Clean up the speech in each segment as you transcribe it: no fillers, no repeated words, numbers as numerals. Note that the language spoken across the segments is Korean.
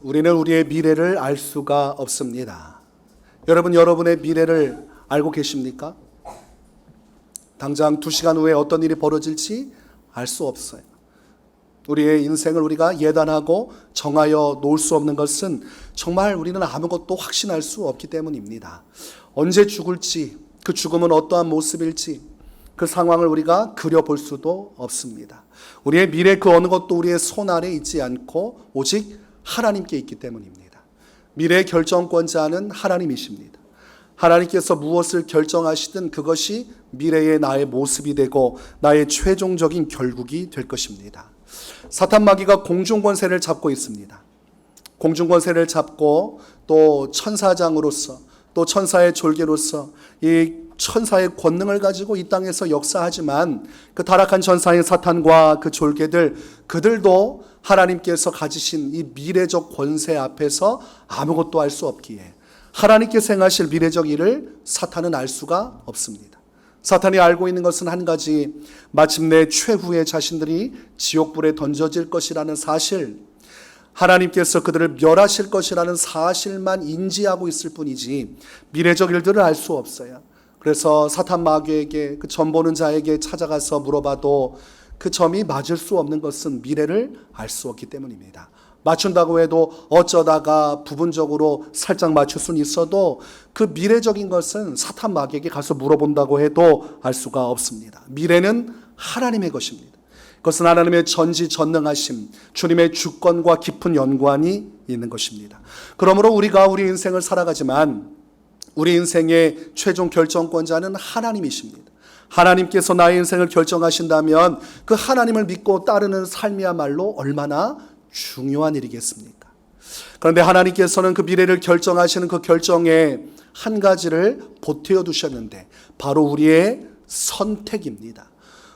우리는 우리의 미래를 알 수가 없습니다. 여러분, 여러분의 미래를 알고 계십니까? 당장 2시간 후에 어떤 일이 벌어질지 알 수 없어요. 우리의 인생을 우리가 예단하고 정하여 놓을 수 없는 것은 정말 우리는 아무것도 확신할 수 없기 때문입니다. 언제 죽을지, 그 죽음은 어떠한 모습일지 그 상황을 우리가 그려볼 수도 없습니다. 우리의 미래 그 어느 것도 우리의 손 아래에 있지 않고 오직 하나님께 있기 때문입니다. 미래의 결정권자는 하나님이십니다. 하나님께서 무엇을 결정하시든 그것이 미래의 나의 모습이 되고 나의 최종적인 결국이 될 것입니다. 사탄 마귀가 공중권세를 잡고 있습니다. 공중권세를 잡고 또 천사장으로서 또 천사의 졸개로서 이 천사의 권능을 가지고 이 땅에서 역사하지만 그 타락한 천사인 사탄과 그 졸개들, 그들도 하나님께서 가지신 이 미래적 권세 앞에서 아무것도 알 수 없기에 하나님께서 행하실 미래적 일을 사탄은 알 수가 없습니다. 사탄이 알고 있는 것은 한 가지, 마침내 최후의 자신들이 지옥불에 던져질 것이라는 사실, 하나님께서 그들을 멸하실 것이라는 사실만 인지하고 있을 뿐이지 미래적 일들을 알 수 없어요. 그래서 사탄 마귀에게, 그 점 보는 자에게 찾아가서 물어봐도 그 점이 맞을 수 없는 것은 미래를 알 수 없기 때문입니다. 맞춘다고 해도 어쩌다가 부분적으로 살짝 맞출 수는 있어도 그 미래적인 것은 사탄 마귀에게 가서 물어본다고 해도 알 수가 없습니다. 미래는 하나님의 것입니다. 그것은 하나님의 전지전능하심, 주님의 주권과 깊은 연관이 있는 것입니다. 그러므로 우리가 우리 인생을 살아가지만 우리 인생의 최종 결정권자는 하나님이십니다. 하나님께서 나의 인생을 결정하신다면 그 하나님을 믿고 따르는 삶이야말로 얼마나 중요한 일이겠습니까? 그런데 하나님께서는 그 미래를 결정하시는 그 결정에 한 가지를 보태어 두셨는데 바로 우리의 선택입니다.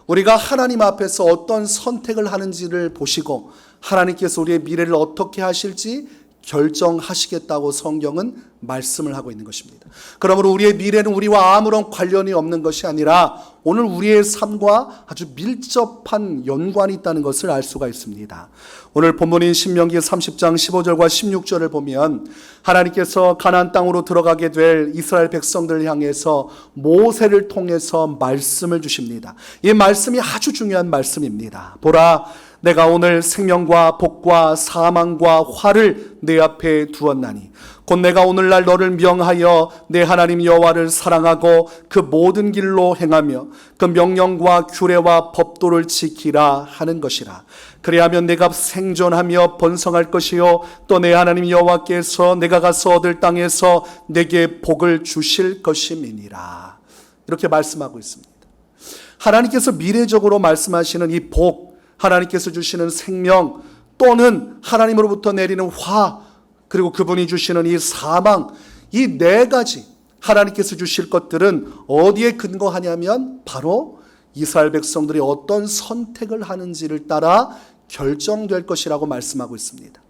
우리가 하나님 앞에서 어떤 선택을 하는지를 보시고 하나님께서 우리의 미래를 어떻게 하실지 결정하시겠다고 성경은 말씀을 하고 있는 것입니다. 그러므로 우리의 미래는 우리와 아무런 관련이 없는 것이 아니라 오늘 우리의 삶과 아주 밀접한 연관이 있다는 것을 알 수가 있습니다. 오늘 본문인 신명기 30장 15절과 16절을 보면 하나님께서 가나안 땅으로 들어가게 될 이스라엘 백성들을 향해서 모세를 통해서 말씀을 주십니다. 이 말씀이 아주 중요한 말씀입니다. 보라, 내가 오늘 생명과 복과 사망과 화를 내 앞에 두었나니 곧 내가 오늘날 너를 명하여 내 하나님 여호와를 사랑하고 그 모든 길로 행하며 그 명령과 규례와 법도를 지키라 하는 것이라. 그리하면 내가 생존하며 번성할 것이요 또 내 하나님 여호와께서 내가 가서 얻을 땅에서 내게 복을 주실 것임이니라. 이렇게 말씀하고 있습니다. 하나님께서 미래적으로 말씀하시는 이 복, 하나님께서 주시는 생명 또는 하나님으로부터 내리는 화, 그리고 그분이 주시는 이 사망, 이 네 가지 하나님께서 주실 것들은 어디에 근거하냐면 바로 이스라엘 백성들이 어떤 선택을 하는지를 따라 결정될 것이라고 말씀하고 있습니다.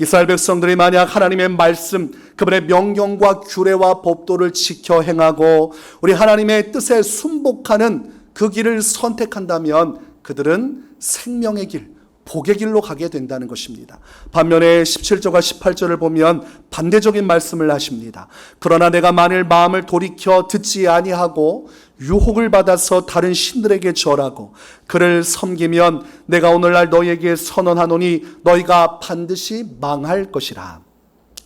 이스라엘 백성들이 만약 하나님의 말씀, 그분의 명령과 규례와 법도를 지켜 행하고 우리 하나님의 뜻에 순복하는 그 길을 선택한다면 그들은 생명의 길, 복의 길로 가게 된다는 것입니다. 반면에 17절과 18절을 보면 반대적인 말씀을 하십니다. 그러나 내가 만일 마음을 돌이켜 듣지 아니하고 유혹을 받아서 다른 신들에게 절하고 그를 섬기면 내가 오늘날 너희에게 선언하노니 너희가 반드시 망할 것이라.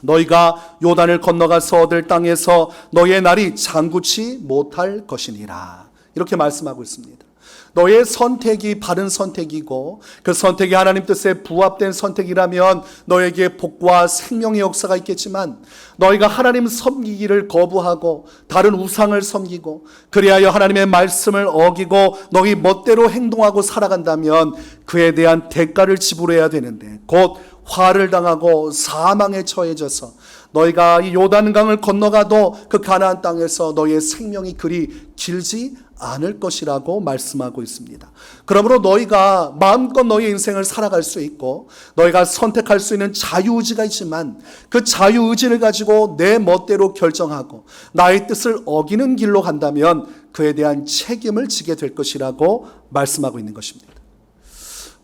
너희가 요단을 건너가서 얻을 땅에서 너희의 날이 장구치 못할 것이니라. 이렇게 말씀하고 있습니다. 너의 선택이 바른 선택이고 그 선택이 하나님 뜻에 부합된 선택이라면 너에게 복과 생명의 역사가 있겠지만 너희가 하나님 섬기기를 거부하고 다른 우상을 섬기고 그리하여 하나님의 말씀을 어기고 너희 멋대로 행동하고 살아간다면 그에 대한 대가를 지불해야 되는데 곧 화를 당하고 사망에 처해져서 너희가 이 요단강을 건너가도 그 가나안 땅에서 너희의 생명이 그리 길지 않을 것이라고 말씀하고 있습니다. 그러므로 너희가 마음껏 너희의 인생을 살아갈 수 있고 너희가 선택할 수 있는 자유의지가 있지만 그 자유의지를 가지고 내 멋대로 결정하고 나의 뜻을 어기는 길로 간다면 그에 대한 책임을 지게 될 것이라고 말씀하고 있는 것입니다.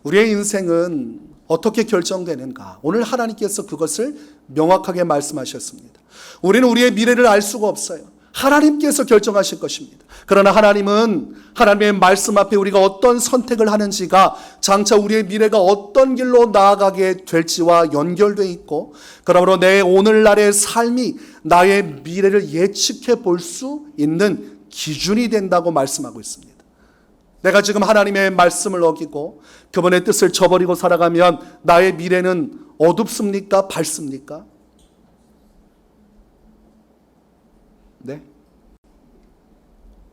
우리의 인생은 어떻게 결정되는가? 오늘 하나님께서 그것을 명확하게 말씀하셨습니다. 우리는 우리의 미래를 알 수가 없어요. 하나님께서 결정하실 것입니다. 그러나 하나님은 하나님의 말씀 앞에 우리가 어떤 선택을 하는지가 장차 우리의 미래가 어떤 길로 나아가게 될지와 연결되어 있고, 그러므로 내 오늘날의 삶이 나의 미래를 예측해 볼 수 있는 기준이 된다고 말씀하고 있습니다. 내가 지금 하나님의 말씀을 어기고 그분의 뜻을 저버리고 살아가면 나의 미래는 어둡습니까? 밝습니까? 네?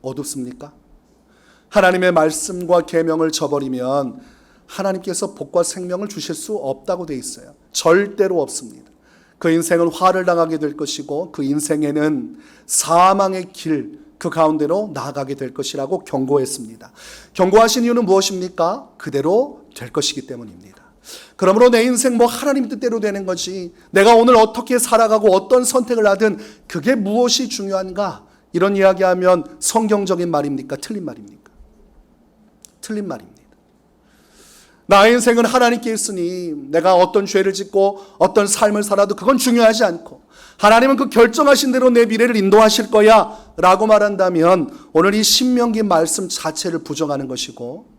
어둡습니까? 하나님의 말씀과 계명을 저버리면 하나님께서 복과 생명을 주실 수 없다고 돼 있어요. 절대로 없습니다. 그 인생은 화를 당하게 될 것이고 그 인생에는 사망의 길, 그 가운데로 나아가게 될 것이라고 경고했습니다. 경고하신 이유는 무엇입니까? 그대로 될 것이기 때문입니다. 그러므로 내 인생 하나님 뜻대로 되는 거지, 내가 오늘 어떻게 살아가고 어떤 선택을 하든 그게 무엇이 중요한가? 이런 이야기하면 성경적인 말입니까? 틀린 말입니까? 틀린 말입니다. 나의 인생은 하나님께 있으니 내가 어떤 죄를 짓고 어떤 삶을 살아도 그건 중요하지 않고 하나님은 그 결정하신 대로 내 미래를 인도하실 거야 라고 말한다면 오늘 이 신명기 말씀 자체를 부정하는 것이고,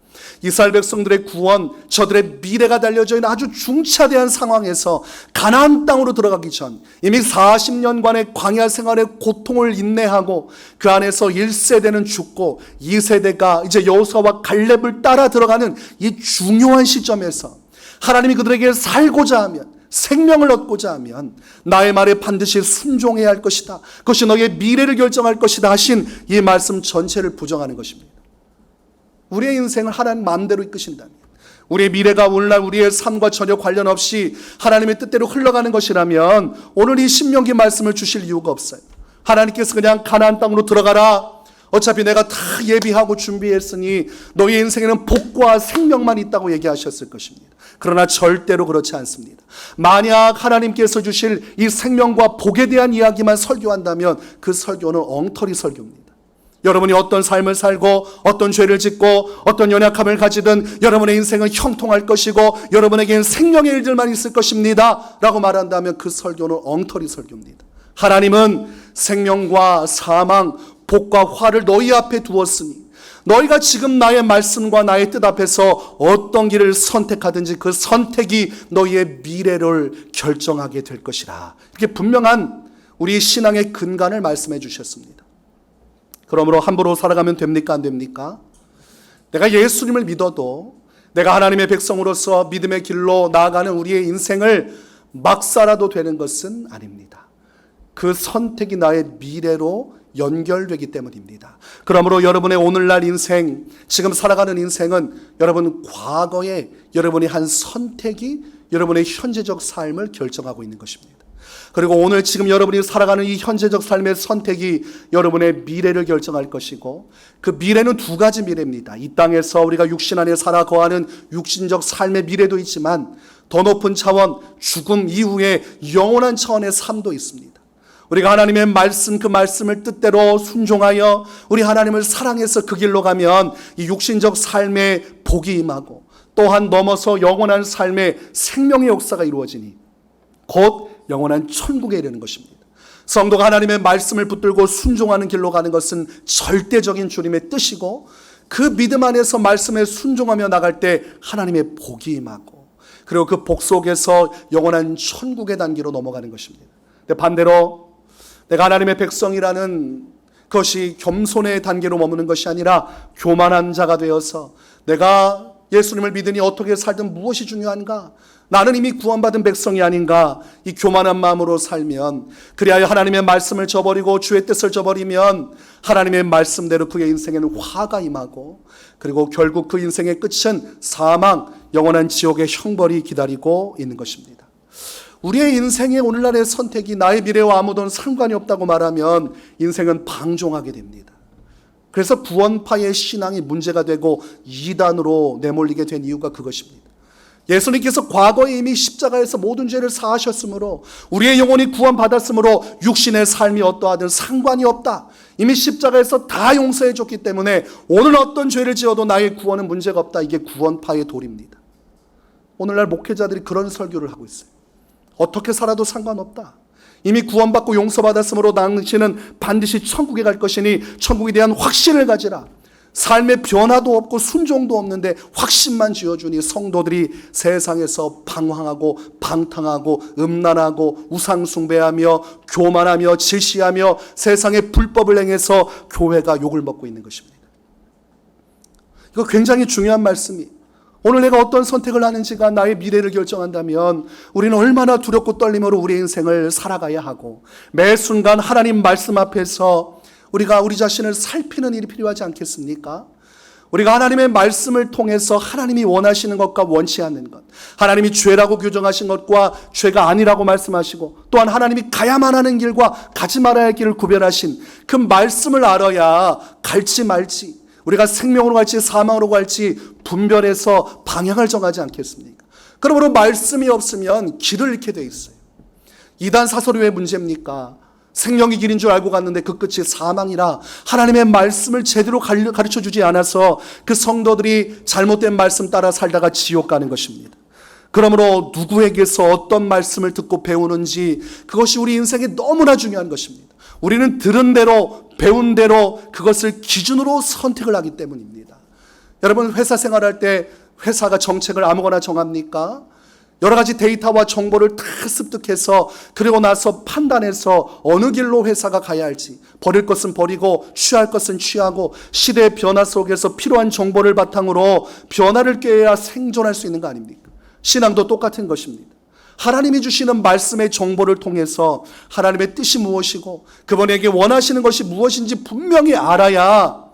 이스라엘 백성들의 구원, 저들의 미래가 달려져 있는 아주 중차대한 상황에서 가나안 땅으로 들어가기 전 이미 40년간의 광야 생활의 고통을 인내하고 그 안에서 1세대는 죽고 2세대가 이제 여호수아와 갈렙을 따라 들어가는 이 중요한 시점에서 하나님이 그들에게 살고자 하면, 생명을 얻고자 하면 나의 말에 반드시 순종해야 할 것이다, 그것이 너의 미래를 결정할 것이다 하신 이 말씀 전체를 부정하는 것입니다. 우리의 인생을 하나님 마음대로 이끄신다면, 우리의 미래가 오늘날 우리의 삶과 전혀 관련 없이 하나님의 뜻대로 흘러가는 것이라면 오늘 이 신명기 말씀을 주실 이유가 없어요. 하나님께서 그냥 가나안 땅으로 들어가라, 어차피 내가 다 예비하고 준비했으니 너의 인생에는 복과 생명만 있다고 얘기하셨을 것입니다. 그러나 절대로 그렇지 않습니다. 만약 하나님께서 주실 이 생명과 복에 대한 이야기만 설교한다면 그 설교는 엉터리 설교입니다. 여러분이 어떤 삶을 살고 어떤 죄를 짓고 어떤 연약함을 가지든 여러분의 인생은 형통할 것이고 여러분에게는 생명의 일들만 있을 것입니다 라고 말한다면 그 설교는 엉터리 설교입니다. 하나님은 생명과 사망, 복과 화를 너희 앞에 두었으니 너희가 지금 나의 말씀과 나의 뜻 앞에서 어떤 길을 선택하든지 그 선택이 너희의 미래를 결정하게 될 것이라, 이렇게 분명한 우리 신앙의 근간을 말씀해 주셨습니다. 그러므로 함부로 살아가면 됩니까? 안 됩니까? 내가 예수님을 믿어도 내가 하나님의 백성으로서 믿음의 길로 나아가는 우리의 인생을 막 살아도 되는 것은 아닙니다. 그 선택이 나의 미래로 연결되기 때문입니다. 그러므로 여러분의 오늘날 인생, 지금 살아가는 인생은 여러분 과거에 여러분이 한 선택이 여러분의 현재적 삶을 결정하고 있는 것입니다. 그리고 오늘 지금 여러분이 살아가는 이 현재적 삶의 선택이 여러분의 미래를 결정할 것이고, 그 미래는 두 가지 미래입니다. 이 땅에서 우리가 육신 안에 살아 거하는 육신적 삶의 미래도 있지만 더 높은 차원, 죽음 이후에 영원한 차원의 삶도 있습니다. 우리가 하나님의 말씀, 그 말씀을 뜻대로 순종하여 우리 하나님을 사랑해서 그 길로 가면 이 육신적 삶의 복이 임하고 또한 넘어서 영원한 삶의 생명의 역사가 이루어지니 곧 영원한 천국에 이르는 것입니다. 성도가 하나님의 말씀을 붙들고 순종하는 길로 가는 것은 절대적인 주님의 뜻이고, 그 믿음 안에서 말씀에 순종하며 나갈 때 하나님의 복이 임하고 그리고 그 복 속에서 영원한 천국의 단계로 넘어가는 것입니다. 근데 반대로 내가 하나님의 백성이라는 것이 겸손의 단계로 머무는 것이 아니라 교만한 자가 되어서 내가 예수님을 믿으니 어떻게 살든 무엇이 중요한가? 나는 이미 구원받은 백성이 아닌가? 이 교만한 마음으로 살면, 그리하여 하나님의 말씀을 저버리고 주의 뜻을 저버리면 하나님의 말씀대로 그의 인생에는 화가 임하고 그리고 결국 그 인생의 끝은 사망, 영원한 지옥의 형벌이 기다리고 있는 것입니다. 우리의 인생의 오늘날의 선택이 나의 미래와 아무도 상관이 없다고 말하면 인생은 방종하게 됩니다. 그래서 구원파의 신앙이 문제가 되고 이단으로 내몰리게 된 이유가 그것입니다. 예수님께서 과거에 이미 십자가에서 모든 죄를 사하셨으므로 우리의 영혼이 구원받았으므로 육신의 삶이 어떠하든 상관이 없다. 이미 십자가에서 다 용서해 줬기 때문에 오늘 어떤 죄를 지어도 나의 구원은 문제가 없다. 이게 구원파의 도리입니다. 오늘날 목회자들이 그런 설교를 하고 있어요. 어떻게 살아도 상관없다. 이미 구원받고 용서받았으므로 당신은 반드시 천국에 갈 것이니 천국에 대한 확신을 가지라. 삶의 변화도 없고 순종도 없는데 확신만 지어주니 성도들이 세상에서 방황하고 방탕하고 음란하고 우상숭배하며 교만하며 질시하며 세상의 불법을 행해서 교회가 욕을 먹고 있는 것입니다. 이거 굉장히 중요한 말씀이, 오늘 내가 어떤 선택을 하는지가 나의 미래를 결정한다면 우리는 얼마나 두렵고 떨림으로 우리의 인생을 살아가야 하고, 매 순간 하나님 말씀 앞에서 우리가 우리 자신을 살피는 일이 필요하지 않겠습니까? 우리가 하나님의 말씀을 통해서 하나님이 원하시는 것과 원치 않는 것, 하나님이 죄라고 규정하신 것과 죄가 아니라고 말씀하시고, 또한 하나님이 가야만 하는 길과 가지 말아야 할 길을 구별하신 그 말씀을 알아야 갈지 말지, 우리가 생명으로 갈지 사망으로 갈지 분별해서 방향을 정하지 않겠습니까? 그러므로 말씀이 없으면 길을 잃게 돼 있어요. 이단 사설이 왜 문제입니까? 생명이 길인 줄 알고 갔는데 그 끝이 사망이라 하나님의 말씀을 제대로 가르쳐주지 않아서 그 성도들이 잘못된 말씀 따라 살다가 지옥 가는 것입니다. 그러므로 누구에게서 어떤 말씀을 듣고 배우는지, 그것이 우리 인생에 너무나 중요한 것입니다. 우리는 들은 대로 배운 대로 그것을 기준으로 선택을 하기 때문입니다. 여러분, 회사 생활할 때 회사가 정책을 아무거나 정합니까? 여러 가지 데이터와 정보를 다 습득해서 그리고 나서 판단해서 어느 길로 회사가 가야 할지, 버릴 것은 버리고 취할 것은 취하고 시대의 변화 속에서 필요한 정보를 바탕으로 변화를 꾀해야 생존할 수 있는 거 아닙니까? 신앙도 똑같은 것입니다. 하나님이 주시는 말씀의 정보를 통해서 하나님의 뜻이 무엇이고 그분에게 원하시는 것이 무엇인지 분명히 알아야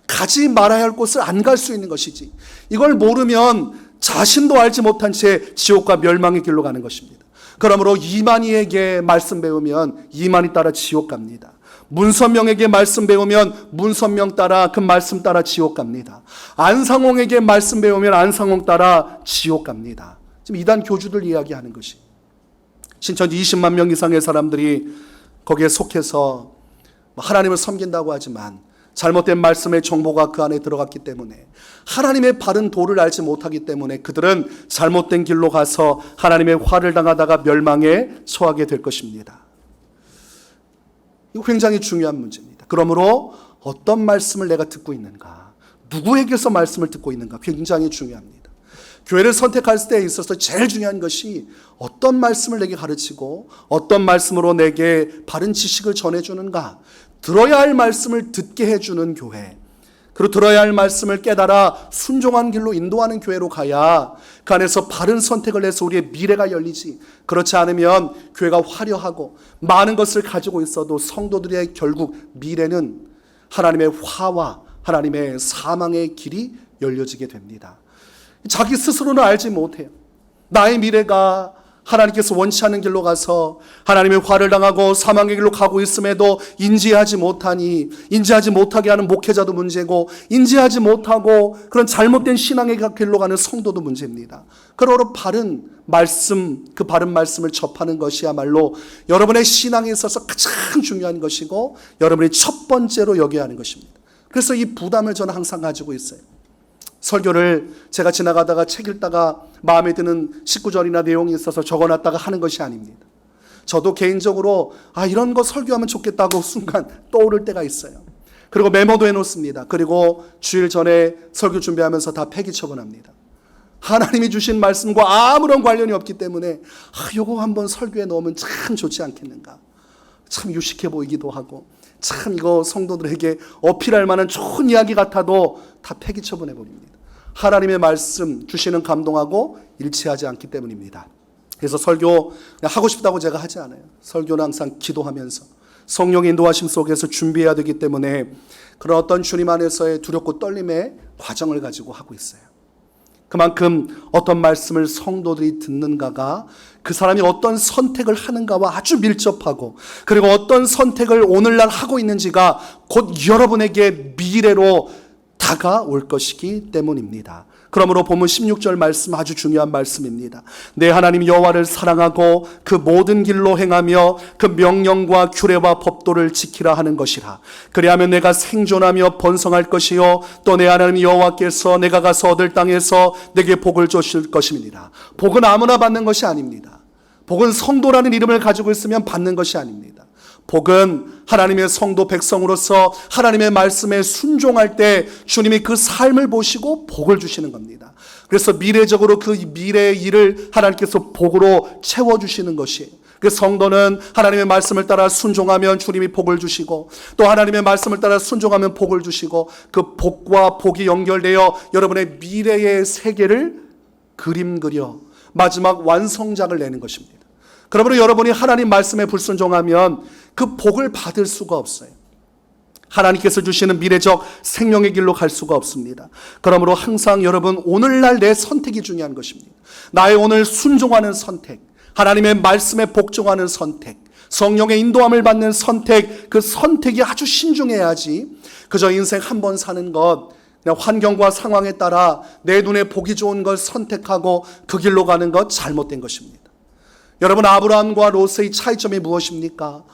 가지 말아야 할 곳을 안 갈 수 있는 것이지, 이걸 모르면 자신도 알지 못한 채 지옥과 멸망의 길로 가는 것입니다. 그러므로 이만희에게 말씀 배우면 이만희 따라 지옥 갑니다. 문선명에게 말씀 배우면 문선명 따라 그 말씀 따라 지옥 갑니다. 안상홍에게 말씀 배우면 안상홍 따라 지옥 갑니다. 지금 이단 교주들 이야기하는 것이, 신천 20만 명 이상의 사람들이 거기에 속해서 하나님을 섬긴다고 하지만 잘못된 말씀의 정보가 그 안에 들어갔기 때문에, 하나님의 바른 도를 알지 못하기 때문에 그들은 잘못된 길로 가서 하나님의 화를 당하다가 멸망에 처하게 될 것입니다. 이거 굉장히 중요한 문제입니다. 그러므로 어떤 말씀을 내가 듣고 있는가, 누구에게서 말씀을 듣고 있는가 굉장히 중요합니다. 교회를 선택할 때 있어서 제일 중요한 것이 어떤 말씀을 내게 가르치고 어떤 말씀으로 내게 바른 지식을 전해주는가, 들어야 할 말씀을 듣게 해주는 교회, 그리고 들어야 할 말씀을 깨달아 순종한 길로 인도하는 교회로 가야 그 안에서 바른 선택을 해서 우리의 미래가 열리지, 그렇지 않으면 교회가 화려하고 많은 것을 가지고 있어도 성도들의 결국 미래는 하나님의 화와 하나님의 사망의 길이 열려지게 됩니다. 자기 스스로는 알지 못해요. 나의 미래가 하나님께서 원치 않는 길로 가서 하나님의 화를 당하고 사망의 길로 가고 있음에도 인지하지 못하게 하는 목회자도 문제고, 인지하지 못하고 그런 잘못된 신앙의 길로 가는 성도도 문제입니다. 그러므로 바른 말씀, 그 바른 말씀을 접하는 것이야말로 여러분의 신앙에 있어서 가장 중요한 것이고 여러분이 첫 번째로 여겨야 하는 것입니다. 그래서 이 부담을 저는 항상 가지고 있어요. 설교를 제가 지나가다가 책 읽다가 마음에 드는 19절이나 내용이 있어서 적어놨다가 하는 것이 아닙니다. 저도 개인적으로 이런 거 설교하면 좋겠다고 순간 떠오를 때가 있어요. 그리고 메모도 해놓습니다. 그리고 주일 전에 설교 준비하면서 다 폐기 처분합니다. 하나님이 주신 말씀과 아무런 관련이 없기 때문에 이거 한번 설교에 넣으면 참 좋지 않겠는가, 참 유식해 보이기도 하고 참 이거 성도들에게 어필할 만한 좋은 이야기 같아도 다 폐기 처분해 버립니다. 하나님의 말씀 주시는 감동하고 일치하지 않기 때문입니다. 그래서 설교 하고 싶다고 제가 하지 않아요. 설교는 항상 기도하면서 성령의 인도하심 속에서 준비해야 되기 때문에 그런 어떤 주님 안에서의 두렵고 떨림의 과정을 가지고 하고 있어요. 그만큼 어떤 말씀을 성도들이 듣는가가 그 사람이 어떤 선택을 하는가와 아주 밀접하고, 그리고 어떤 선택을 오늘날 하고 있는지가 곧 여러분에게 미래로 다가올 것이기 때문입니다. 그러므로 본문 16절 말씀 아주 중요한 말씀입니다. 내 하나님 여호와를 사랑하고 그 모든 길로 행하며 그 명령과 규례와 법도를 지키라 하는 것이라. 그리하면 내가 생존하며 번성할 것이요 또 내 하나님 여호와께서 내가 가서 얻을 땅에서 내게 복을 주실 것입니다. 복은 아무나 받는 것이 아닙니다. 복은 성도라는 이름을 가지고 있으면 받는 것이 아닙니다. 복은 하나님의 성도 백성으로서 하나님의 말씀에 순종할 때 주님이 그 삶을 보시고 복을 주시는 겁니다. 그래서 미래적으로 그 미래의 일을 하나님께서 복으로 채워주시는 것이에요. 그 성도는 하나님의 말씀을 따라 순종하면 주님이 복을 주시고 또 하나님의 말씀을 따라 순종하면 복을 주시고 그 복과 복이 연결되어 여러분의 미래의 세계를 그림 그려 마지막 완성작을 내는 것입니다. 그러므로 여러분이 하나님 말씀에 불순종하면 그 복을 받을 수가 없어요. 하나님께서 주시는 미래적 생명의 길로 갈 수가 없습니다. 그러므로 항상 여러분 오늘날 내 선택이 중요한 것입니다. 나의 오늘 순종하는 선택, 하나님의 말씀에 복종하는 선택, 성령의 인도함을 받는 선택, 그 선택이 아주 신중해야지 그저 인생 한 번 사는 것 그냥 환경과 상황에 따라 내 눈에 보기 좋은 걸 선택하고 그 길로 가는 것 잘못된 것입니다. 여러분 아브라함과 롯의 차이점이 무엇입니까?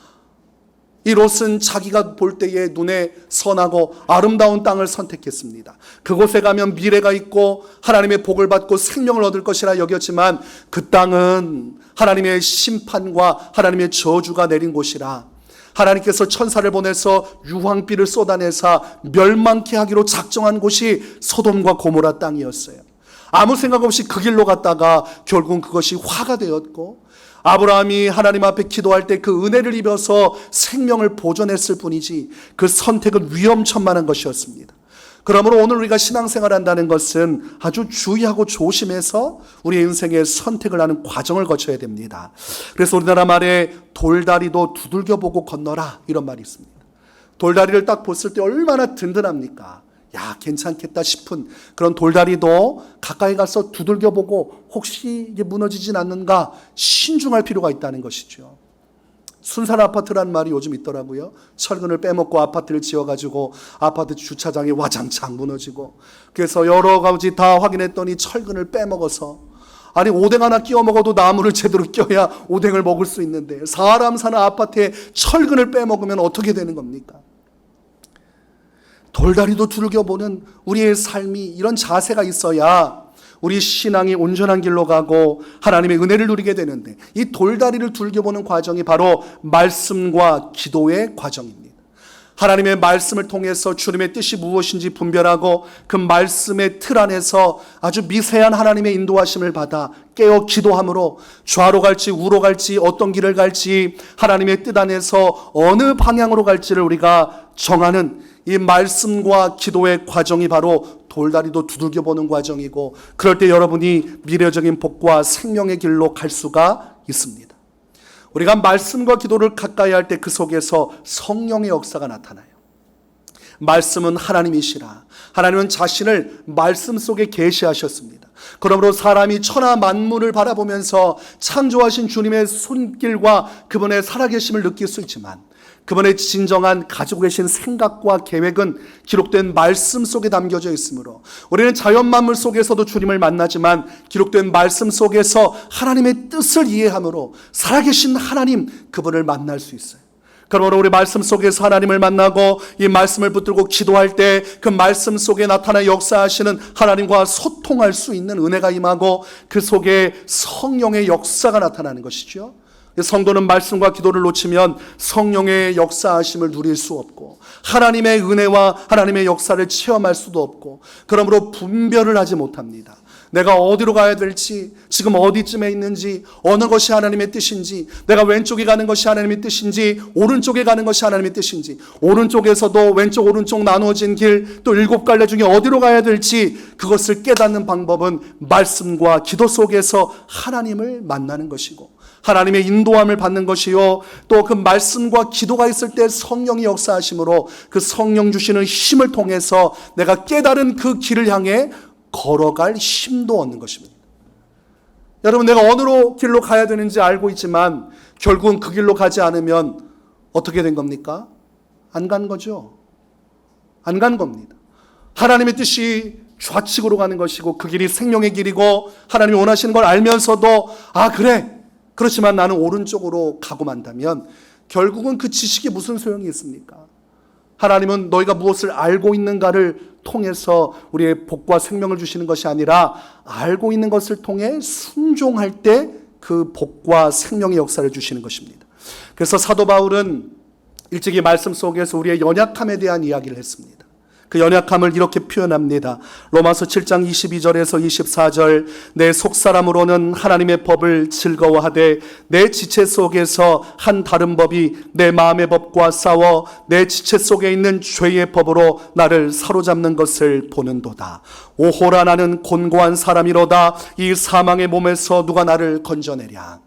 이 롯은 자기가 볼 때에 눈에 선하고 아름다운 땅을 선택했습니다. 그곳에 가면 미래가 있고 하나님의 복을 받고 생명을 얻을 것이라 여겼지만 그 땅은 하나님의 심판과 하나님의 저주가 내린 곳이라 하나님께서 천사를 보내서 유황비를 쏟아내사 멸망케 하기로 작정한 곳이 소돔과 고모라 땅이었어요. 아무 생각 없이 그 길로 갔다가 결국은 그것이 화가 되었고 아브라함이 하나님 앞에 기도할 때 그 은혜를 입어서 생명을 보존했을 뿐이지 그 선택은 위험천만한 것이었습니다. 그러므로 오늘 우리가 신앙생활 한다는 것은 아주 주의하고 조심해서 우리의 인생의 선택을 하는 과정을 거쳐야 됩니다. 그래서 우리나라 말에 돌다리도 두들겨보고 건너라 이런 말이 있습니다. 돌다리를 딱 봤을 때 얼마나 든든합니까? 야 괜찮겠다 싶은 그런 돌다리도 가까이 가서 두들겨보고 혹시 이게 무너지진 않는가 신중할 필요가 있다는 것이죠. 순살 아파트라는 말이 요즘 있더라고요. 철근을 빼먹고 아파트를 지어가지고 아파트 주차장이 와장창 무너지고 그래서 여러 가지 다 확인했더니 철근을 빼먹어서 아니 오뎅 하나 끼워 먹어도 나무를 제대로 껴야 오뎅을 먹을 수 있는데 사람 사는 아파트에 철근을 빼먹으면 어떻게 되는 겁니까? 돌다리도 두들겨보는 우리의 삶이 이런 자세가 있어야 우리 신앙이 온전한 길로 가고 하나님의 은혜를 누리게 되는데 이 돌다리를 두들겨보는 과정이 바로 말씀과 기도의 과정입니다. 하나님의 말씀을 통해서 주님의 뜻이 무엇인지 분별하고 그 말씀의 틀 안에서 아주 미세한 하나님의 인도하심을 받아 깨어 기도함으로 좌로 갈지 우로 갈지 어떤 길을 갈지 하나님의 뜻 안에서 어느 방향으로 갈지를 우리가 정하는 이 말씀과 기도의 과정이 바로 돌다리도 두들겨보는 과정이고 그럴 때 여러분이 미래적인 복과 생명의 길로 갈 수가 있습니다. 우리가 말씀과 기도를 가까이 할 때 그 속에서 성령의 역사가 나타나요. 말씀은 하나님이시라. 하나님은 자신을 말씀 속에 계시하셨습니다. 그러므로 사람이 천하 만물을 바라보면서 창조하신 주님의 손길과 그분의 살아계심을 느낄 수 있지만 그분의 진정한 가지고 계신 생각과 계획은 기록된 말씀 속에 담겨져 있으므로 우리는 자연 만물 속에서도 주님을 만나지만 기록된 말씀 속에서 하나님의 뜻을 이해함으로 살아계신 하나님 그분을 만날 수 있어요. 그러므로 우리 말씀 속에서 하나님을 만나고 이 말씀을 붙들고 기도할 때 그 말씀 속에 나타나 역사하시는 하나님과 소통할 수 있는 은혜가 임하고 그 속에 성령의 역사가 나타나는 것이죠. 성도는 말씀과 기도를 놓치면 성령의 역사하심을 누릴 수 없고 하나님의 은혜와 하나님의 역사를 체험할 수도 없고 그러므로 분별을 하지 못합니다. 내가 어디로 가야 될지 지금 어디쯤에 있는지 어느 것이 하나님의 뜻인지 내가 왼쪽에 가는 것이 하나님의 뜻인지 오른쪽에 가는 것이 하나님의 뜻인지 오른쪽에서도 왼쪽 오른쪽 나누어진 길 또 7갈래 중에 어디로 가야 될지 그것을 깨닫는 방법은 말씀과 기도 속에서 하나님을 만나는 것이고 하나님의 인도함을 받는 것이요 또 그 말씀과 기도가 있을 때 성령이 역사하심으로 그 성령 주시는 힘을 통해서 내가 깨달은 그 길을 향해 걸어갈 힘도 얻는 것입니다. 여러분 내가 어느 길로 가야 되는지 알고 있지만 결국은 그 길로 가지 않으면 어떻게 된 겁니까? 안 간 거죠. 안 간 겁니다. 하나님의 뜻이 좌측으로 가는 것이고 그 길이 생명의 길이고 하나님이 원하시는 걸 알면서도 그래, 그렇지만 나는 오른쪽으로 가고 만다면 결국은 그 지식이 무슨 소용이 있습니까? 하나님은 너희가 무엇을 알고 있는가를 통해서 우리의 복과 생명을 주시는 것이 아니라 알고 있는 것을 통해 순종할 때 그 복과 생명의 역사를 주시는 것입니다. 그래서 사도 바울은 일찍이 말씀 속에서 우리의 연약함에 대한 이야기를 했습니다. 그 연약함을 이렇게 표현합니다. 로마서 7장 22절에서 24절 내 속사람으로는 하나님의 법을 즐거워하되 내 지체 속에서 한 다른 법이 내 마음의 법과 싸워 내 지체 속에 있는 죄의 법으로 나를 사로잡는 것을 보는도다. 오호라 나는 곤고한 사람이로다. 이 사망의 몸에서 누가 나를 건져내랴.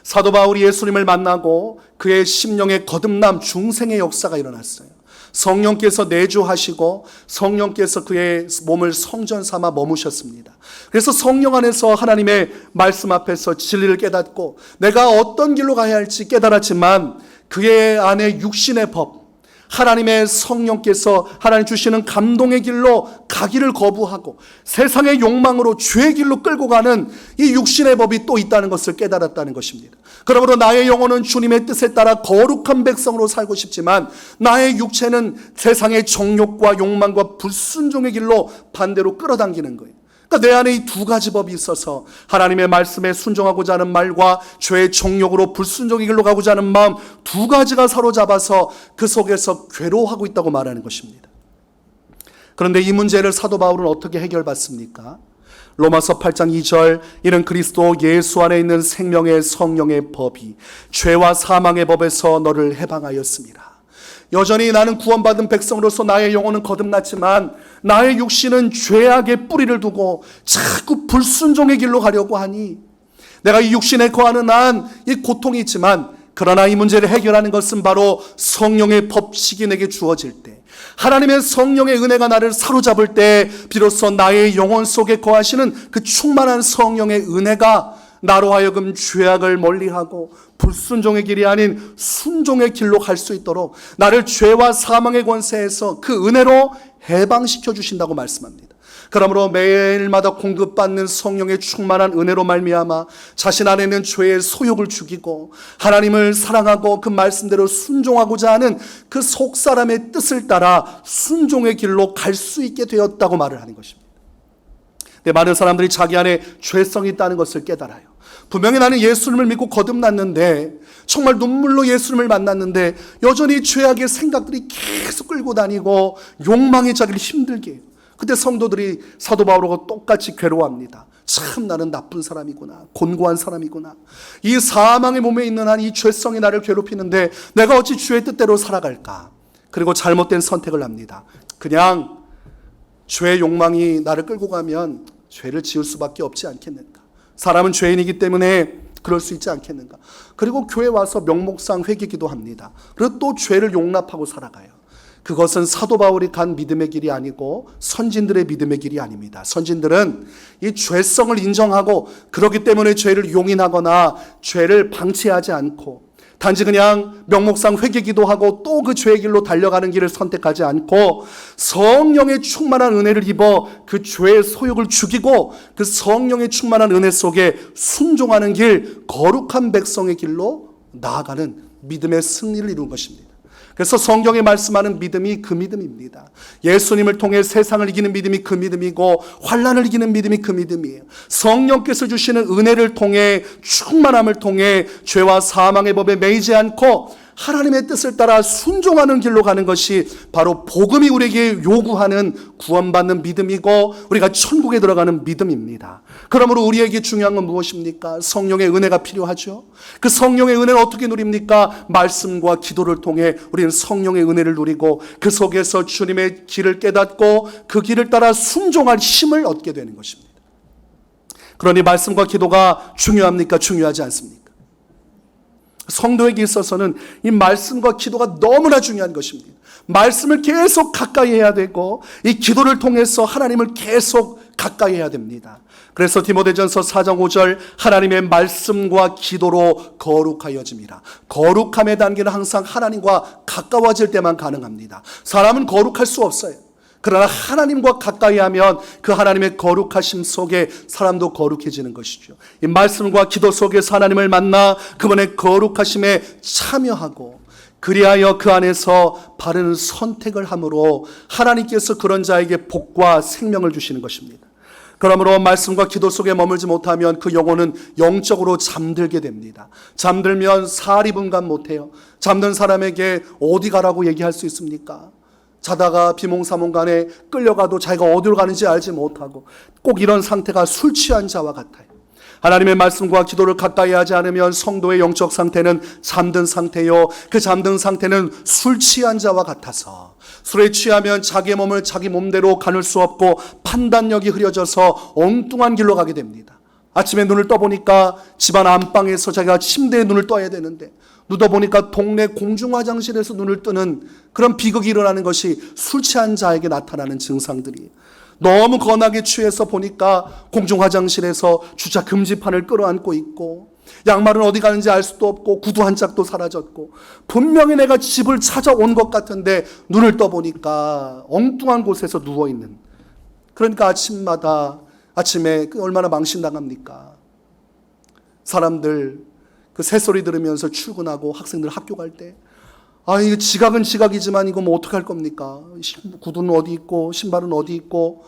사도 바울이 예수님을 만나고 그의 심령의 거듭남 중생의 역사가 일어났어요. 성령께서 내주하시고 성령께서 그의 몸을 성전 삼아 머무셨습니다. 그래서 성령 안에서 하나님의 말씀 앞에서 진리를 깨닫고 내가 어떤 길로 가야 할지 깨달았지만 그의 안에 육신의 법, 하나님의 성령께서 하나님 주시는 감동의 길로 가기를 거부하고 세상의 욕망으로 죄의 길로 끌고 가는 이 육신의 법이 또 있다는 것을 깨달았다는 것입니다. 그러므로 나의 영혼은 주님의 뜻에 따라 거룩한 백성으로 살고 싶지만 나의 육체는 세상의 정욕과 욕망과 불순종의 길로 반대로 끌어당기는 거예요. 그러니까 내 안에 이 두 가지 법이 있어서 하나님의 말씀에 순종하고자 하는 말과 죄의 정욕으로 불순종의 길로 가고자 하는 마음 두 가지가 사로잡아서 그 속에서 괴로워하고 있다고 말하는 것입니다. 그런데 이 문제를 사도 바울은 어떻게 해결받습니까? 로마서 8장 2절 이는 그리스도 예수 안에 있는 생명의 성령의 법이 죄와 사망의 법에서 너를 해방하였습니다. 여전히 나는 구원받은 백성으로서 나의 영혼은 거듭났지만 나의 육신은 죄악의 뿌리를 두고 자꾸 불순종의 길로 가려고 하니 내가 이 육신에 거하는 한 이 고통이 있지만 그러나 이 문제를 해결하는 것은 바로 성령의 법칙이 내게 주어질 때 하나님의 성령의 은혜가 나를 사로잡을 때 비로소 나의 영혼 속에 거하시는 그 충만한 성령의 은혜가 나로 하여금 죄악을 멀리하고 불순종의 길이 아닌 순종의 길로 갈 수 있도록 나를 죄와 사망의 권세에서 그 은혜로 해방시켜 주신다고 말씀합니다. 그러므로 매일마다 공급받는 성령의 충만한 은혜로 말미암아 자신 안에 있는 죄의 소욕을 죽이고 하나님을 사랑하고 그 말씀대로 순종하고자 하는 그 속사람의 뜻을 따라 순종의 길로 갈 수 있게 되었다고 말을 하는 것입니다. 근데 많은 사람들이 자기 안에 죄성이 있다는 것을 깨달아요. 분명히 나는 예수님을 믿고 거듭났는데 정말 눈물로 예수님을 만났는데 여전히 죄악의 생각들이 계속 끌고 다니고 욕망이 자기를 힘들게 해요. 그때 성도들이 사도 바울과 똑같이 괴로워합니다. 참 나는 나쁜 사람이구나. 곤고한 사람이구나. 이 사망의 몸에 있는 한 이 죄성이 나를 괴롭히는데 내가 어찌 주의 뜻대로 살아갈까. 그리고 잘못된 선택을 합니다. 그냥 죄의 욕망이 나를 끌고 가면 죄를 지을 수밖에 없지 않겠는가. 사람은 죄인이기 때문에 그럴 수 있지 않겠는가. 그리고 교회 와서 명목상 회개기도 합니다. 그리고 또 죄를 용납하고 살아가요. 그것은 사도 바울이 간 믿음의 길이 아니고 선진들의 믿음의 길이 아닙니다. 선진들은 이 죄성을 인정하고 그렇기 때문에 죄를 용인하거나 죄를 방치하지 않고 단지 그냥 명목상 회개기도 하고 또 그 죄의 길로 달려가는 길을 선택하지 않고 성령의 충만한 은혜를 입어 그 죄의 소욕을 죽이고 그 성령의 충만한 은혜 속에 순종하는 길, 거룩한 백성의 길로 나아가는 믿음의 승리를 이룬 것입니다. 그래서 성경에 말씀하는 믿음이 그 믿음입니다. 예수님을 통해 세상을 이기는 믿음이 그 믿음이고 환난을 이기는 믿음이 그 믿음이에요. 성령께서 주시는 은혜를 통해 충만함을 통해 죄와 사망의 법에 매이지 않고 하나님의 뜻을 따라 순종하는 길로 가는 것이 바로 복음이 우리에게 요구하는 구원받는 믿음이고 우리가 천국에 들어가는 믿음입니다. 그러므로 우리에게 중요한 건 무엇입니까? 성령의 은혜가 필요하죠. 그 성령의 은혜를 어떻게 누립니까? 말씀과 기도를 통해 우리는 성령의 은혜를 누리고 그 속에서 주님의 길을 깨닫고 그 길을 따라 순종할 힘을 얻게 되는 것입니다. 그러니 말씀과 기도가 중요합니까? 중요하지 않습니까? 성도에게 있어서는 이 말씀과 기도가 너무나 중요한 것입니다. 말씀을 계속 가까이 해야 되고 이 기도를 통해서 하나님을 계속 가까이 해야 됩니다. 그래서 디모데전서 4장 5절 하나님의 말씀과 기도로 거룩하여짐이라. 거룩함의 단계는 항상 하나님과 가까워질 때만 가능합니다. 사람은 거룩할 수 없어요. 그러나 하나님과 가까이 하면 그 하나님의 거룩하심 속에 사람도 거룩해지는 것이죠. 이 말씀과 기도 속에서 하나님을 만나 그분의 거룩하심에 참여하고 그리하여 그 안에서 바른 선택을 함으로 하나님께서 그런 자에게 복과 생명을 주시는 것입니다. 그러므로 말씀과 기도 속에 머물지 못하면 그 영혼은 영적으로 잠들게 됩니다. 잠들면 사리분간 못해요. 잠든 사람에게 어디 가라고 얘기할 수 있습니까? 자다가 비몽사몽간에 끌려가도 자기가 어디로 가는지 알지 못하고 꼭 이런 상태가 술 취한 자와 같아요. 하나님의 말씀과 기도를 가까이 하지 않으면 성도의 영적 상태는 잠든 상태요. 그 잠든 상태는 술 취한 자와 같아서 술에 취하면 자기 몸을 자기 몸대로 가눌 수 없고 판단력이 흐려져서 엉뚱한 길로 가게 됩니다. 아침에 눈을 떠보니까 집안 안방에서 자기가 침대에 눈을 떠야 되는데 누워보니까 동네 공중화장실에서 눈을 뜨는 그런 비극이 일어나는 것이 술 취한 자에게 나타나는 증상들이 너무 거나게 취해서 보니까 공중화장실에서 주차 금지판을 끌어안고 있고 양말은 어디 가는지 알 수도 없고 구두 한 짝도 사라졌고 분명히 내가 집을 찾아온 것 같은데 눈을 떠보니까 엉뚱한 곳에서 누워있는 그러니까 아침에 얼마나 망신당합니까? 사람들 그 새소리 들으면서 출근하고 학생들 학교 갈 때 이거 지각은 지각이지만 이거 뭐 어떡할 겁니까? 구두는 어디 있고 신발은 어디 있고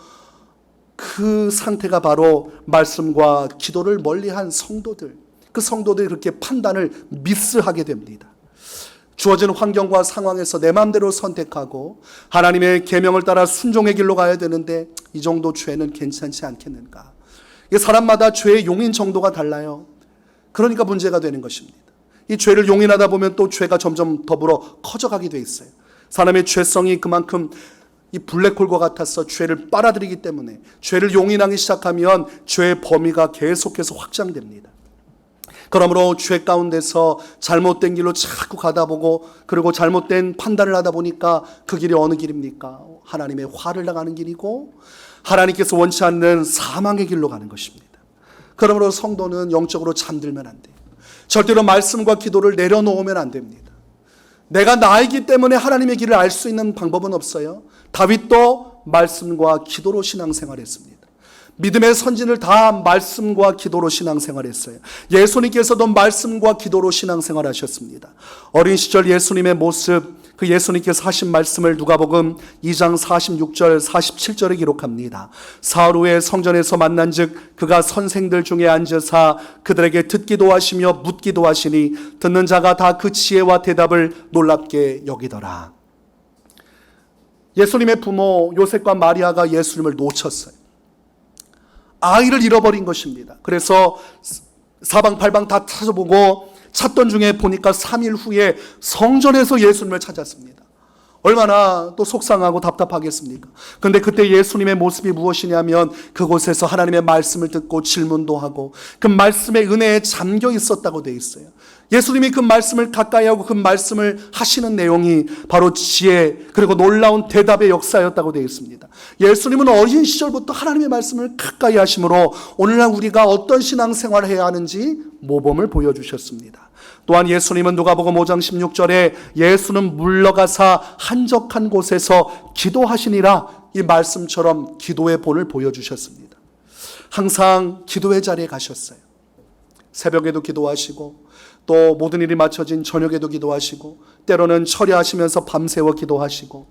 그 상태가 바로 말씀과 기도를 멀리한 성도들 그 성도들이 그렇게 판단을 미스하게 됩니다. 주어진 환경과 상황에서 내 마음대로 선택하고 하나님의 계명을 따라 순종의 길로 가야 되는데 이 정도 죄는 괜찮지 않겠는가? 이게 사람마다 죄의 용인 정도가 달라요. 그러니까 문제가 되는 것입니다. 이 죄를 용인하다 보면 또 죄가 점점 더불어 커져가게 돼 있어요. 사람의 죄성이 그만큼 이 블랙홀과 같아서 죄를 빨아들이기 때문에 죄를 용인하기 시작하면 죄의 범위가 계속해서 확장됩니다. 그러므로 죄 가운데서 잘못된 길로 자꾸 가다 보고 그리고 잘못된 판단을 하다 보니까 그 길이 어느 길입니까? 하나님의 화를 당하는 길이고 하나님께서 원치 않는 사망의 길로 가는 것입니다. 그러므로 성도는 영적으로 잠들면 안 돼요. 절대로 말씀과 기도를 내려놓으면 안 됩니다. 내가 나이기 때문에 하나님의 길을 알 수 있는 방법은 없어요. 다윗도 말씀과 기도로 신앙생활했습니다. 믿음의 선진을 다 말씀과 기도로 신앙생활했어요. 예수님께서도 말씀과 기도로 신앙생활하셨습니다. 어린 시절 예수님의 모습, 그 예수님께서 하신 말씀을 누가복음 2장 46절 47절에 기록합니다. 사흘 후에 성전에서 만난즉 그가 선생들 중에 앉으사 그들에게 듣기도 하시며 묻기도 하시니 듣는 자가 다 그 지혜와 대답을 놀랍게 여기더라. 예수님의 부모 요셉과 마리아가 예수님을 놓쳤어요. 아이를 잃어버린 것입니다. 그래서 사방팔방 다 찾아보고 찾던 중에 보니까 3일 후에 성전에서 예수님을 찾았습니다. 얼마나 또 속상하고 답답하겠습니까? 그런데 그때 예수님의 모습이 무엇이냐면 그곳에서 하나님의 말씀을 듣고 질문도 하고 그 말씀의 은혜에 잠겨 있었다고 되어 있어요. 예수님이 그 말씀을 가까이 하고 그 말씀을 하시는 내용이 바로 지혜 그리고 놀라운 대답의 역사였다고 되어 있습니다. 예수님은 어린 시절부터 하나님의 말씀을 가까이 하심으로 오늘날 우리가 어떤 신앙생활을 해야 하는지 모범을 보여주셨습니다. 또한 예수님은 누가복음 5장 16절에 예수는 물러가사 한적한 곳에서 기도하시니라 이 말씀처럼 기도의 본을 보여주셨습니다. 항상 기도의 자리에 가셨어요. 새벽에도 기도하시고 또 모든 일이 맞춰진 저녁에도 기도하시고 때로는 철야하시면서 밤새워 기도하시고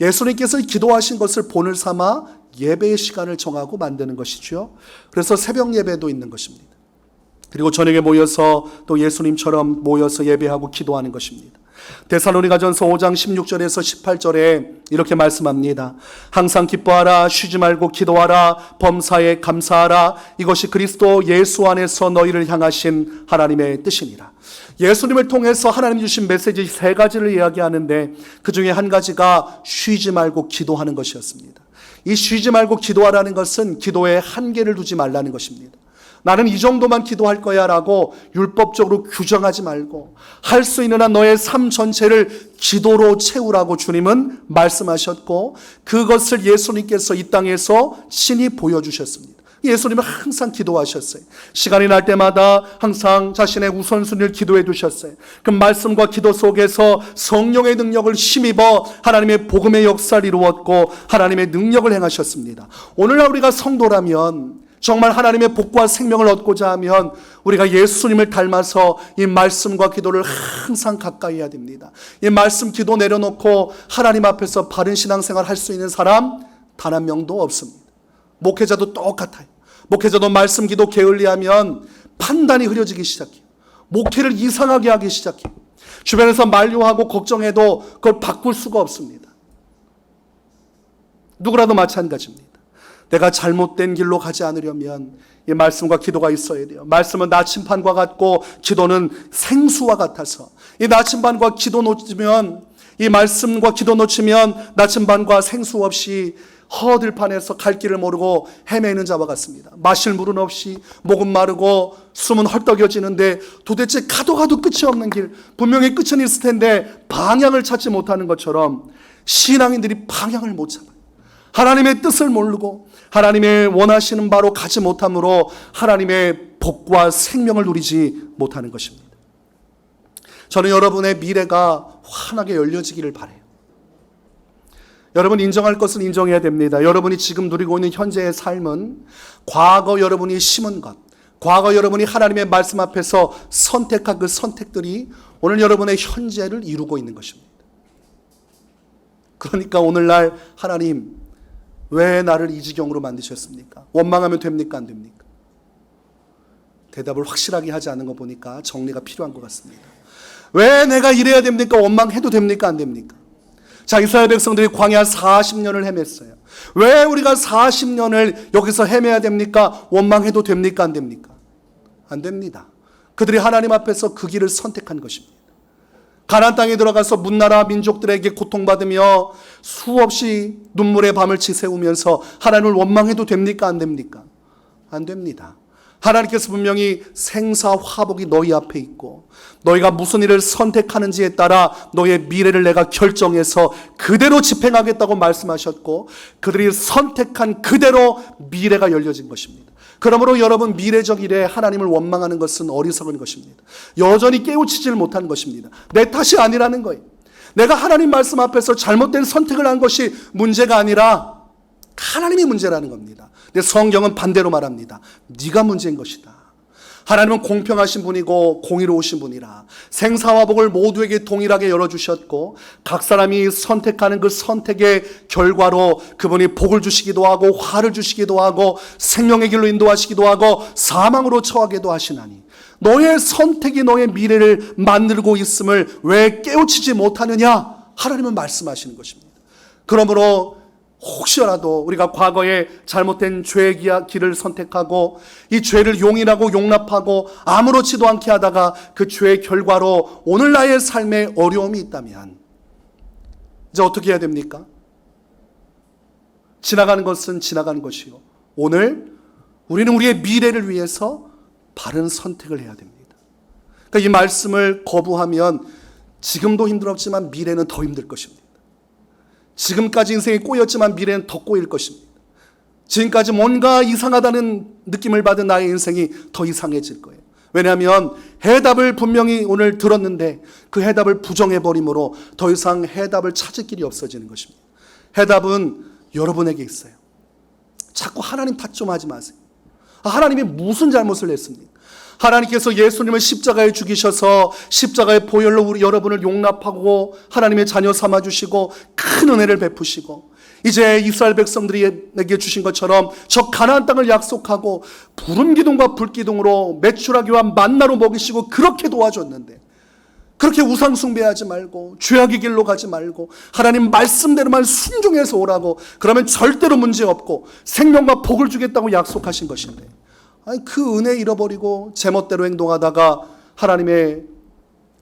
예수님께서 기도하신 것을 본을 삼아 예배의 시간을 정하고 만드는 것이죠. 그래서 새벽 예배도 있는 것입니다. 그리고 저녁에 모여서 또 예수님처럼 모여서 예배하고 기도하는 것입니다. 데살로니가전서 5장 16절에서 18절에 이렇게 말씀합니다. 항상 기뻐하라, 쉬지 말고 기도하라, 범사에 감사하라. 이것이 그리스도 예수 안에서 너희를 향하신 하나님의 뜻이니라. 예수님을 통해서 하나님 주신 메시지 3가지를 이야기하는데 그 중에 한 가지가 쉬지 말고 기도하는 것이었습니다. 이 쉬지 말고 기도하라는 것은 기도에 한계를 두지 말라는 것입니다. 나는 이 정도만 기도할 거야 라고 율법적으로 규정하지 말고 할 수 있는 한 너의 삶 전체를 기도로 채우라고 주님은 말씀하셨고 그것을 예수님께서 이 땅에서 친히 보여주셨습니다. 예수님은 항상 기도하셨어요. 시간이 날 때마다 항상 자신의 우선순위를 기도해 두셨어요. 그 말씀과 기도 속에서 성령의 능력을 힘입어 하나님의 복음의 역사를 이루었고 하나님의 능력을 행하셨습니다. 오늘날 우리가 성도라면 정말 하나님의 복과 생명을 얻고자 하면 우리가 예수님을 닮아서 이 말씀과 기도를 항상 가까이 해야 됩니다. 이 말씀 기도 내려놓고 하나님 앞에서 바른 신앙생활 할 수 있는 사람 단 한 명도 없습니다. 목회자도 똑같아요. 목회자도 말씀 기도 게을리하면 판단이 흐려지기 시작해요. 목회를 이상하게 하기 시작해요. 주변에서 만류하고 걱정해도 그걸 바꿀 수가 없습니다. 누구라도 마찬가지입니다. 내가 잘못된 길로 가지 않으려면 이 말씀과 기도가 있어야 돼요. 말씀은 나침반과 같고 기도는 생수와 같아서 이 나침반과 기도 놓치면 이 말씀과 기도 놓치면 나침반과 생수 없이 허들판에서 갈 길을 모르고 헤매는 자와 같습니다. 마실 물은 없이 목은 마르고 숨은 헐떡여지는데 도대체 가도 끝이 없는 길, 분명히 끝은 있을 텐데 방향을 찾지 못하는 것처럼 신앙인들이 방향을 못 잡아요. 하나님의 뜻을 모르고 하나님의 원하시는 바로 가지 못함으로 하나님의 복과 생명을 누리지 못하는 것입니다. 저는 여러분의 미래가 환하게 열려지기를 바라요. 여러분 인정할 것은 인정해야 됩니다. 여러분이 지금 누리고 있는 현재의 삶은 과거 여러분이 심은 것, 과거 여러분이 하나님의 말씀 앞에서 선택한 그 선택들이 오늘 여러분의 현재를 이루고 있는 것입니다. 그러니까 오늘날 하나님 왜 나를 이 지경으로 만드셨습니까? 원망하면 됩니까? 안 됩니까? 대답을 확실하게 하지 않는 거 보니까 정리가 필요한 것 같습니다. 왜 내가 이래야 됩니까? 원망해도 됩니까? 안 됩니까? 자, 이스라엘 백성들이 광야 40년을 헤맸어요. 왜 우리가 40년을 여기서 헤매야 됩니까? 원망해도 됩니까? 안 됩니까? 안 됩니다. 그들이 하나님 앞에서 그 길을 선택한 것입니다. 가나안 땅에 들어가서 문나라 민족들에게 고통받으며 수없이 눈물의 밤을 지새우면서 하나님을 원망해도 됩니까? 안 됩니까? 안 됩니다. 하나님께서 분명히 생사 화복이 너희 앞에 있고 너희가 무슨 일을 선택하는지에 따라 너의 미래를 내가 결정해서 그대로 집행하겠다고 말씀하셨고 그들이 선택한 그대로 미래가 열려진 것입니다. 그러므로 여러분 미래적 일에 하나님을 원망하는 것은 어리석은 것입니다. 여전히 깨우치지를 못한 것입니다. 내 탓이 아니라는 거예요. 내가 하나님 말씀 앞에서 잘못된 선택을 한 것이 문제가 아니라 하나님이 문제라는 겁니다. 근데 성경은 반대로 말합니다. 네가 문제인 것이다. 하나님은 공평하신 분이고 공의로우신 분이라 생사와 복을 모두에게 동일하게 열어주셨고 각 사람이 선택하는 그 선택의 결과로 그분이 복을 주시기도 하고 화를 주시기도 하고 생명의 길로 인도하시기도 하고 사망으로 처하게도 하시나니 너의 선택이 너의 미래를 만들고 있음을 왜 깨우치지 못하느냐? 하나님은 말씀하시는 것입니다. 그러므로 혹시라도 우리가 과거에 잘못된 죄의 길을 선택하고 이 죄를 용인하고 용납하고 아무렇지도 않게 하다가 그 죄의 결과로 오늘 나의 삶에 어려움이 있다면 이제 어떻게 해야 됩니까? 지나가는 것은 지나가는 것이요. 오늘 우리는 우리의 미래를 위해서 바른 선택을 해야 됩니다. 그러니까 이 말씀을 거부하면 지금도 힘들었지만 미래는 더 힘들 것입니다. 지금까지 인생이 꼬였지만 미래는 더 꼬일 것입니다. 지금까지 뭔가 이상하다는 느낌을 받은 나의 인생이 더 이상해질 거예요. 왜냐하면 해답을 분명히 오늘 들었는데 그 해답을 부정해버림으로 더 이상 해답을 찾을 길이 없어지는 것입니다. 해답은 여러분에게 있어요. 자꾸 하나님 탓 좀 하지 마세요. 하나님이 무슨 잘못을 했습니까? 하나님께서 예수님을 십자가에 죽이셔서 십자가의 보혈로 우리 여러분을 용납하고 하나님의 자녀 삼아주시고 큰 은혜를 베푸시고 이제 이스라엘 백성들에게 주신 것처럼 저 가나안 땅을 약속하고 부름 기둥과 불 기둥으로 메추라기와 만나로 먹이시고 그렇게 도와줬는데 그렇게 우상 숭배하지 말고 죄악의 길로 가지 말고 하나님 말씀대로만 순종해서 오라고 그러면 절대로 문제 없고 생명과 복을 주겠다고 약속하신 것인데 아니 그 은혜 잃어버리고 제멋대로 행동하다가 하나님의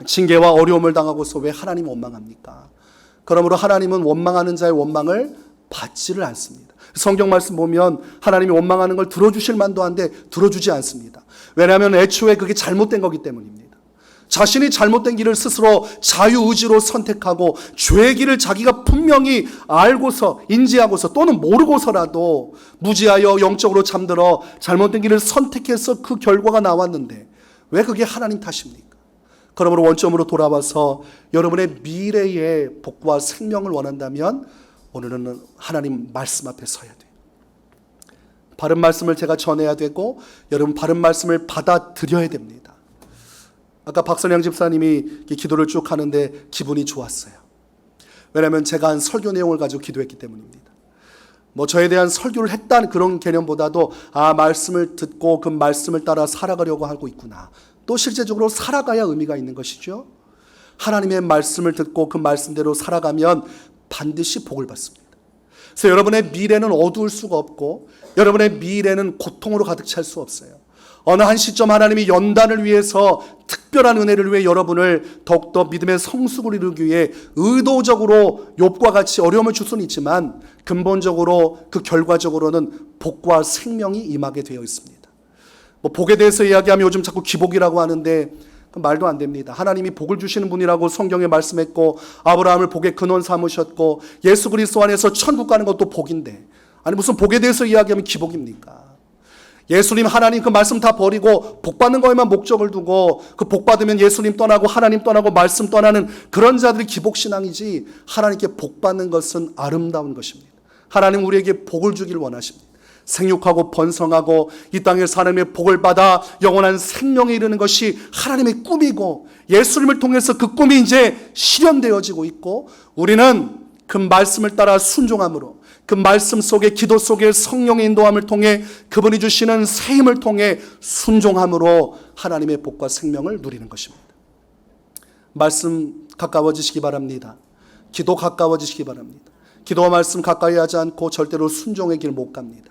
징계와 어려움을 당하고서 왜 하나님 원망합니까? 그러므로 하나님은 원망하는 자의 원망을 받지를 않습니다. 성경 말씀 보면 하나님이 원망하는 걸 들어주실 만도 한데 들어주지 않습니다. 왜냐하면 애초에 그게 잘못된 거기 때문입니다. 자신이 잘못된 길을 스스로 자유의지로 선택하고 죄의 길을 자기가 분명히 알고서 인지하고서 또는 모르고서라도 무지하여 영적으로 잠들어 잘못된 길을 선택해서 그 결과가 나왔는데 왜 그게 하나님 탓입니까? 그러므로 원점으로 돌아와서 여러분의 미래의 복과 생명을 원한다면 오늘은 하나님 말씀 앞에 서야 돼요. 바른 말씀을 제가 전해야 되고 여러분 바른 말씀을 받아들여야 됩니다. 아까 박선영 집사님이 기도를 쭉 하는데 기분이 좋았어요. 왜냐하면 제가 한 설교 내용을 가지고 기도했기 때문입니다. 저에 대한 설교를 했다는 그런 개념보다도 말씀을 듣고 그 말씀을 따라 살아가려고 하고 있구나. 또 실제적으로 살아가야 의미가 있는 것이죠. 하나님의 말씀을 듣고 그 말씀대로 살아가면 반드시 복을 받습니다. 그래서 여러분의 미래는 어두울 수가 없고 여러분의 미래는 고통으로 가득 찰 수 없어요. 어느 한 시점 하나님이 연단을 위해서 특별한 은혜를 위해 여러분을 더욱더 믿음의 성숙을 이루기 위해 의도적으로 욥과 같이 어려움을 줄 수는 있지만 근본적으로 그 결과적으로는 복과 생명이 임하게 되어 있습니다. 복에 대해서 이야기하면 요즘 자꾸 기복이라고 하는데 말도 안 됩니다. 하나님이 복을 주시는 분이라고 성경에 말씀했고 아브라함을 복의 근원 삼으셨고 예수 그리스도 안에서 천국 가는 것도 복인데 아니 무슨 복에 대해서 이야기하면 기복입니까? 예수님 하나님 그 말씀 다 버리고 복 받는 거에만 목적을 두고 그 복 받으면 예수님 떠나고 하나님 떠나고 말씀 떠나는 그런 자들이 기복신앙이지 하나님께 복 받는 것은 아름다운 것입니다. 하나님 우리에게 복을 주길 원하십니다. 생육하고 번성하고 이 땅에서 하나님의 복을 받아 영원한 생명에 이르는 것이 하나님의 꿈이고 예수님을 통해서 그 꿈이 이제 실현되어지고 있고 우리는 그 말씀을 따라 순종함으로 그 말씀 속에 기도 속에 성령의 인도함을 통해 그분이 주시는 새 힘을 통해 순종함으로 하나님의 복과 생명을 누리는 것입니다. 말씀 가까워지시기 바랍니다. 기도 가까워지시기 바랍니다. 기도와 말씀 가까이 하지 않고 절대로 순종의 길 못 갑니다.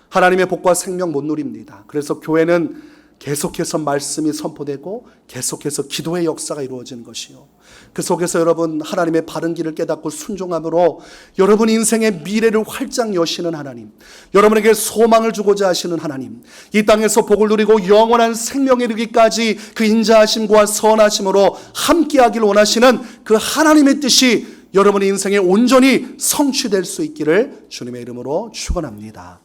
하나님의 복과 생명 못 누립니다. 그래서 교회는 계속해서 말씀이 선포되고 계속해서 기도의 역사가 이루어지는 것이요. 그 속에서 여러분 하나님의 바른 길을 깨닫고 순종함으로 여러분 인생의 미래를 활짝 여시는 하나님, 여러분에게 소망을 주고자 하시는 하나님, 이 땅에서 복을 누리고 영원한 생명에 이르기까지 그 인자하심과 선하심으로 함께하기를 원하시는 그 하나님의 뜻이 여러분의 인생에 온전히 성취될 수 있기를 주님의 이름으로 축원합니다.